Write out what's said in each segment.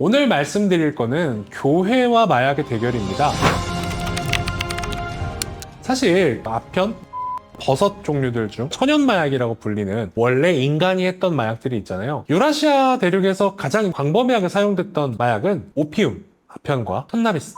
오늘 말씀드릴 거는 교회와 마약의 대결입니다. 사실 아편, 버섯 종류들 중 천연마약이라고 불리는 원래 인간이 했던 마약들이 있잖아요. 유라시아 대륙에서 가장 광범위하게 사용됐던 마약은 오피움, 아편과 칸나비스.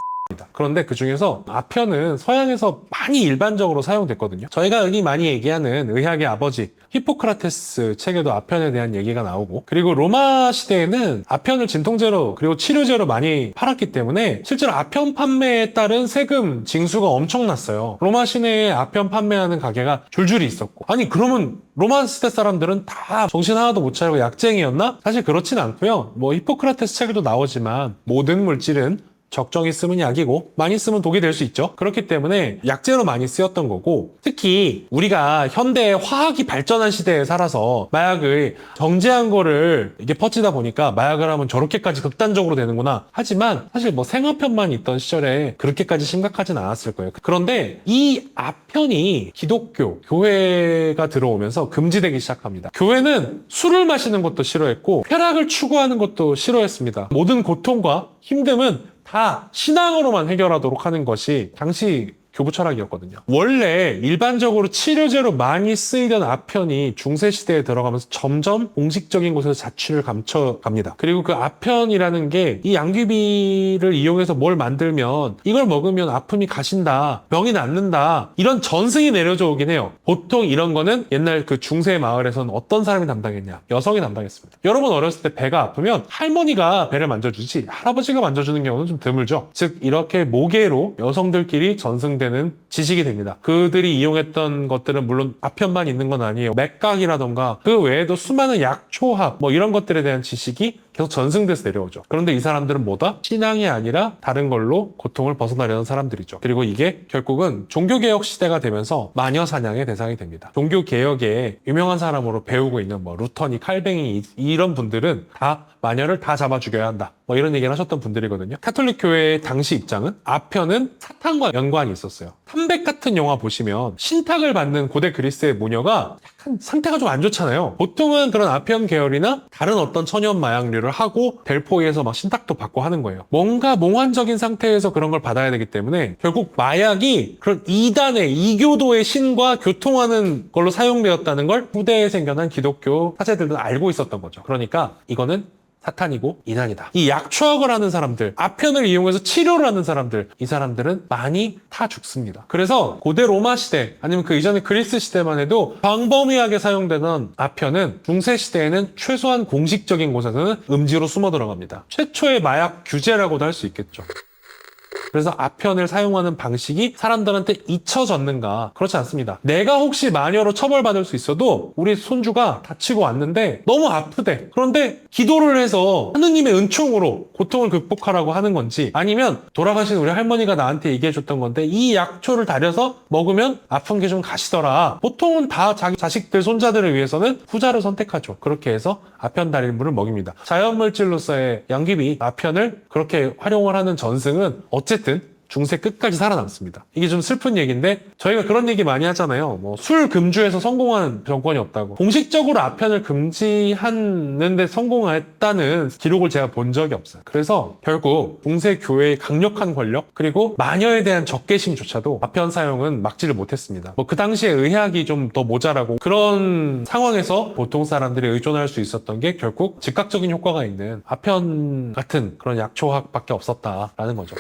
그런데 그 중에서 아편은 서양에서 많이 일반적으로 사용됐거든요. 저희가 여기 많이 얘기하는 의학의 아버지 히포크라테스 책에도 아편에 대한 얘기가 나오고, 그리고 로마 시대에는 아편을 진통제로 그리고 치료제로 많이 팔았기 때문에 실제로 아편 판매에 따른 세금 징수가 엄청났어요. 로마 시내에 아편 판매하는 가게가 줄줄이 있었고, 아니 그러면 로마 시대 사람들은 다 정신 하나도 못 차리고 약쟁이였나? 사실 그렇진 않고요. 뭐 히포크라테스 책에도 나오지만 모든 물질은 적정히 쓰면 약이고 많이 쓰면 독이 될 수 있죠. 그렇기 때문에 약재로 많이 쓰였던 거고, 특히 우리가 현대 화학이 발전한 시대에 살아서 마약을 정제한 거를 이게 퍼지다 보니까 마약을 하면 저렇게까지 극단적으로 되는구나. 하지만 사실 뭐 생아편만 있던 시절에 그렇게까지 심각하진 않았을 거예요. 그런데 이 아편이 기독교, 교회가 들어오면서 금지되기 시작합니다. 교회는 술을 마시는 것도 싫어했고 쾌락을 추구하는 것도 싫어했습니다. 모든 고통과 힘듦은 다 신앙으로만 해결하도록 하는 것이 당시 교부 철학이었거든요. 원래 일반적으로 치료제로 많이 쓰이던 아편이 중세시대에 들어가면서 점점 공식적인 곳에서 자취를 감춰갑니다. 그리고 그 아편이라는 게 이 양귀비를 이용해서 뭘 만들면 이걸 먹으면 아픔이 가신다, 병이 낫는다, 이런 전승이 내려져 오긴 해요. 보통 이런 거는 옛날 그 중세 마을에서는 어떤 사람이 담당했냐? 여성이 담당했습니다. 여러분 어렸을 때 배가 아프면 할머니가 배를 만져주지 할아버지가 만져주는 경우는 좀 드물죠. 즉 이렇게 모계로 여성들끼리 전승 되는 지식이 됩니다. 그들이 이용했던 것들은 물론 아편만 있는 건 아니에요. 맥각이라던가 그 외에도 수많은 약초학 뭐 이런 것들에 대한 지식이 계속 전승돼서 내려오죠. 그런데 이 사람들은 뭐다? 신앙이 아니라 다른 걸로 고통을 벗어나려는 사람들이죠. 그리고 이게 결국은 종교개혁 시대가 되면서 마녀 사냥의 대상이 됩니다. 종교개혁에 유명한 사람으로 배우고 있는 뭐 루터니, 칼뱅이 이런 분들은 다 마녀를 다 잡아 죽여야 한다, 뭐 이런 얘기를 하셨던 분들이거든요. 카톨릭 교회의 당시 입장은 아편은 사탄과 연관이 있었어요. 탐백 같은 영화 보시면 신탁을 받는 고대 그리스의 모녀가 약간 상태가 좀 안 좋잖아요. 보통은 그런 아편 계열이나 다른 어떤 천연 마약류를 하고 델포이에서 막 신탁도 받고 하는 거예요. 뭔가 몽환적인 상태에서 그런 걸 받아야 되기 때문에 결국 마약이 그런 이단의 이교도의 신과 교통하는 걸로 사용되었다는 걸 후대에 생겨난 기독교 사제들도 알고 있었던 거죠. 그러니까 이거는 사탄이고 이단이다. 이 약초학을 하는 사람들, 아편을 이용해서 치료를 하는 사람들, 이 사람들은 많이 타 죽습니다. 그래서 고대 로마 시대 아니면 그 이전의 그리스 시대만 해도 광범위하게 사용되던 아편은 중세 시대에는 최소한 공식적인 곳에서는 음지로 숨어 들어갑니다. 최초의 마약 규제라고도 할 수 있겠죠. 그래서 아편을 사용하는 방식이 사람들한테 잊혀졌는가? 그렇지 않습니다. 내가 혹시 마녀로 처벌받을 수 있어도 우리 손주가 다치고 왔는데 너무 아프대. 그런데 기도를 해서 하느님의 은총으로 고통을 극복하라고 하는 건지, 아니면 돌아가신 우리 할머니가 나한테 얘기해줬던 건데 이 약초를 달여서 먹으면 아픈 게 좀 가시더라. 보통은 다 자기 자식들, 손자들을 위해서는 후자를 선택하죠. 그렇게 해서 아편 달인물을 먹입니다. 자연물질로서의 양귀비, 아편을 그렇게 활용을 하는 전승은 어쨌든 중세 끝까지 살아남습니다. 이게 좀 슬픈 얘기인데 저희가 그런 얘기 많이 하잖아요. 뭐 술 금주에서 성공한 정권이 없다고. 공식적으로 아편을 금지하는데 성공했다는 기록을 제가 본 적이 없어요. 그래서 결국 중세 교회의 강력한 권력 그리고 마녀에 대한 적개심조차도 아편 사용은 막지를 못했습니다. 뭐 그 당시에 의학이 좀 더 모자라고 그런 상황에서 보통 사람들이 의존할 수 있었던 게 결국 즉각적인 효과가 있는 아편 같은 그런 약초학밖에 없었다라는 거죠.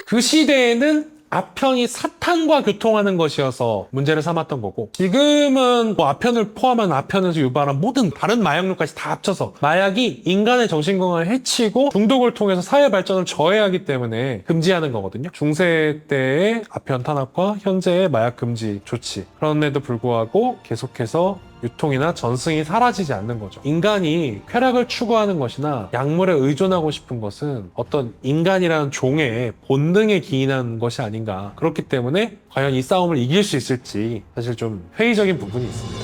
그 시대에는 아편이 사탄과 교통하는 것이어서 문제를 삼았던 거고, 지금은 뭐 아편을 포함한 아편에서 유발한 모든 다른 마약류까지 다 합쳐서 마약이 인간의 정신건강을 해치고 중독을 통해서 사회 발전을 저해하기 때문에 금지하는 거거든요. 중세 때의 아편 탄압과 현재의 마약 금지 조치, 그런데도 불구하고 계속해서 유통이나 전승이 사라지지 않는 거죠. 인간이 쾌락을 추구하는 것이나 약물에 의존하고 싶은 것은 어떤 인간이라는 종의 본능에 기인한 것이 아닌가. 그렇기 때문에 과연 이 싸움을 이길 수 있을지 사실 좀 회의적인 부분이 있습니다.